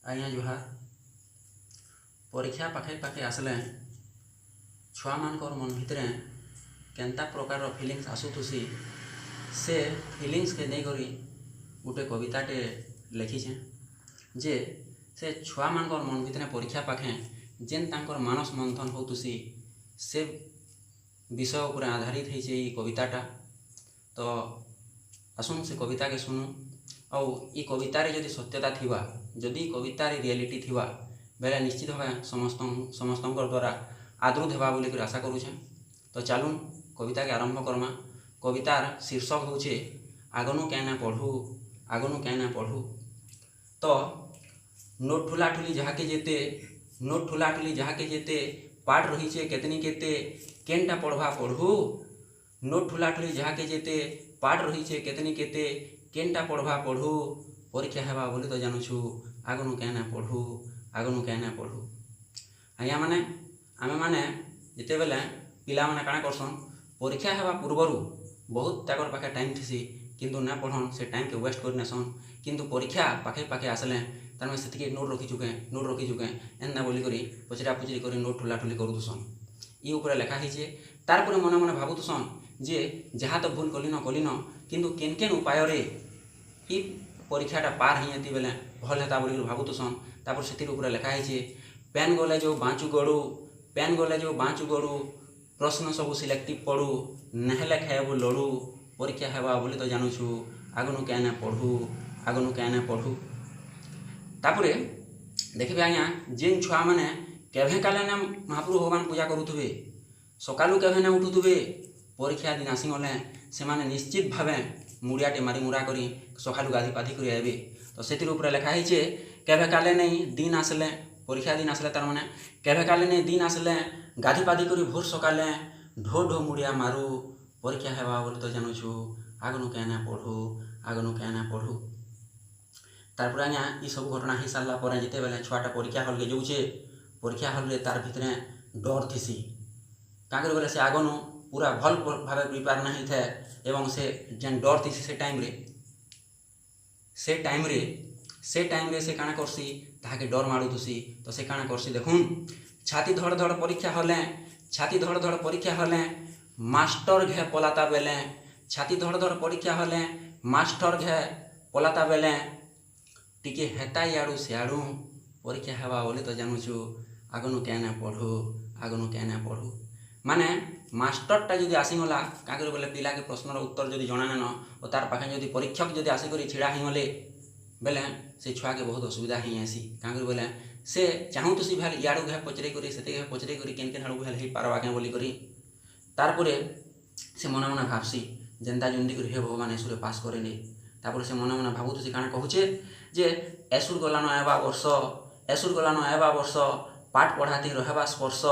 आज्ञा जुहार। परीक्षा पाखे पाखे आसले छुआ मानकर मन भितरे केंता प्रकार फिलिंग्स आसुथुसी से फिलिंग्स के नहीं करी गोटे कविताटे लिखिछे जे से छुआ मानकर मन भितरे परीक्षा पाखे जेन तांकर मानस मंथन होतुसी से विषय उपर आधारित है कविताटा। तो आसुन से कविता के सुनु और ये कवितारे जदि सत्यता थिबा जदि कवितारे रियलिटी थिबा बेले निश्चित भाव समस्त द्वारा आदृत हेबा बोली आशा करुछे। तो चलून कविता के आरंभ करमा। कवितार शीर्षक होचे आगनु कैना पढ़ू आगनु कैना पढ़ू। तो नोट ठुला ठुली जहाके जेते नोट ठुला ठुली जहाके जेते पाठ रहीचे केतनी केते केनटा पढ़वा पढ़ू। नोट ठुला ठुली जहाके जेते पाठ रहीचे केतनी केते केनटा पढ़वा पढ़ू। परीक्षा हेबा बोली तो जानुछु आगनु कैना पढ़ू आगनु कैना पढ़ू। आज्ञा माने आमे माने जिते बेले पिला माने काଣା करसन परीक्षा हेबा पूर्वरु बहुत ताकर पाखे टाइम थिसी किंतु ना पढ़न से टाइम के वेस्ट कर नेसन किंतु परीक्षा पाखे पाखे आसले तार से नोट रखी चुके एंदा बोली करी पचरा पुचरी करी नोट ठुला ठुली करूथुसन। ई ऊपर लेखा है तारपर मन मन भावुथुसन जे जहाँ तो भूल कलिन किंतु केन केन उपाय रे ई परीक्षाटा पार ही बेले भल हेता बोली भावुथुसन। तापर से ऊपर लेखा है पेन गले जो बाँचु गड़ू पेन गले जो बाँचु गड़ू प्रश्न सब सिलेक्टिव पढ़ू नहेले खाइबू लड़ू। परीक्षा हेबा बोली तो जानुछु आगनु कैना पढ़ू आगनु कैना पढ़ू। तापरे देखिबे आज्ञा जेन छुआ माने केभे काले ना महाप्रभु भगवान पूजा करुथुबे सकालू केभे ना उठुथुबे परीक्षा दिन आसीगले से माने निश्चित भावे मुड़ियाटे मारी मुड़ा करी सकालू गाधी पाधी करी आइबे। तो से ऊपर लेखा है केभे काले नहीं दिन आसले परीक्षा दिन आसले तार माने केभे काले नहीं दिन आसले गाधी पाधी करी भोर सकाले ढो ढो मुड़िया मारू। परीक्षा हेबा बोली तो जानुछु आगनु कैना पढ़ू आगनु कैना पढ़ू। तारपर आज्ञा ई सब घटना हो सारा पर जिते बेले छुआटा परीक्षा हल के जाऊे परीक्षा हल तार भितरे डर थीसी क्या बोले से आगनु पूरा भल भाव प्रिपेयर नहीं थे एवं से जेन डर थी से टाइम रे से काना करसी ताके डर मारुथुसी। तो से काना करसी देखुन छाती धड़ धड़ परीक्षा हले मास्टर घे पलाता बेले छाती धड़ धड़ परीक्षा हले मास्टर घे पलाता बेले टिके हेता याड़ू सियाड़ू। परीक्षा हेबा बोली तो जानुछु आगनु कैना पढ़ू आगनु कैना पढ़ू। माने मास्टरटा जदि आसीगला क्या बोले पिला के प्रश्नर उत्तर जदि जना नेन और तार पाखे जदि परीक्षक जदि आसिक छिड़ा होगले बेले से छुआ के बहुत असुविधा ही आसी क्या बोले से चाहूँसी भाल इाड़ू घे पचरे करी से पचरे करी केन केन आड़ू भाल हो पार आगे बोली करी तारपरे से मन मन भाबसी जेनता जल्दी कर हे भगवान एसुरे पास करे तापर से मन मन भावुथुसी काଣା कहूचे जे एसुर गलान आएबा वर्ष पाठ पढ़ाती रहबा स्पर्श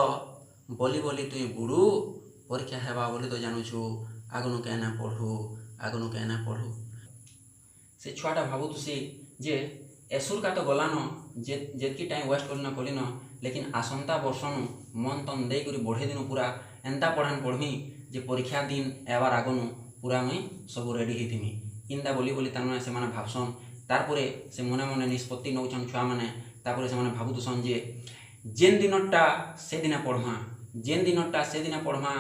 बोली बोली तुई बुड़ू। परीक्षा हेबा बोली तो जानुछु आगनु कैना पढ़ू आगनु कैना पढ़ू। से छुआटा भावुथुसी जे एसुर का तो गलान जेतकी टाइम वेस्ट कलिन लेकिन आसंता वर्षनु मन तन दे करी बढ़े दिन पूरा एंता पढ़ान पढ़मी जे परीक्षा दिन एबार आगनु पूरा मुई सब रेडी होइथिमी इंदा बोली बोली तार से भावसन। तारपरे से मने मने निष्पत्ति नौछन छुआ मैंने तापरे से भावुथुसन जे जेन दिनटा से दिन पढ़मा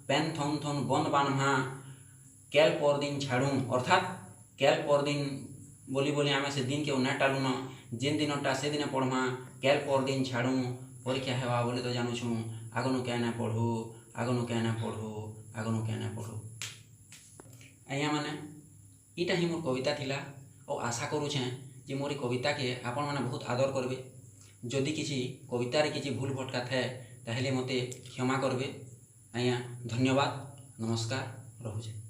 पेन थन थन बंद बान्हा कैल पर दिन छाड़ू अर्थात कैल पर दिन बोली बोली आमे से दिन के न टालू न जेन दिनटा से दिन पढ़मा कैल पर दिन छाड़ू। परीक्षा हेबा बोली तो जानुछु आगनु कैना पढ़ू आगनु कैना पढ़ू आगनु कैना पढ़ू। आज्ञा माने इटा ही मोर कविता थिला और आशा करुछे जे मोरी कविता के आपण माने बहुत आदर करबे। जदि किसी कवितार किसी भूल भटका थे ताहले मते क्षमा करबे। आज्ञा धन्यवाद नमस्कार रहुछे।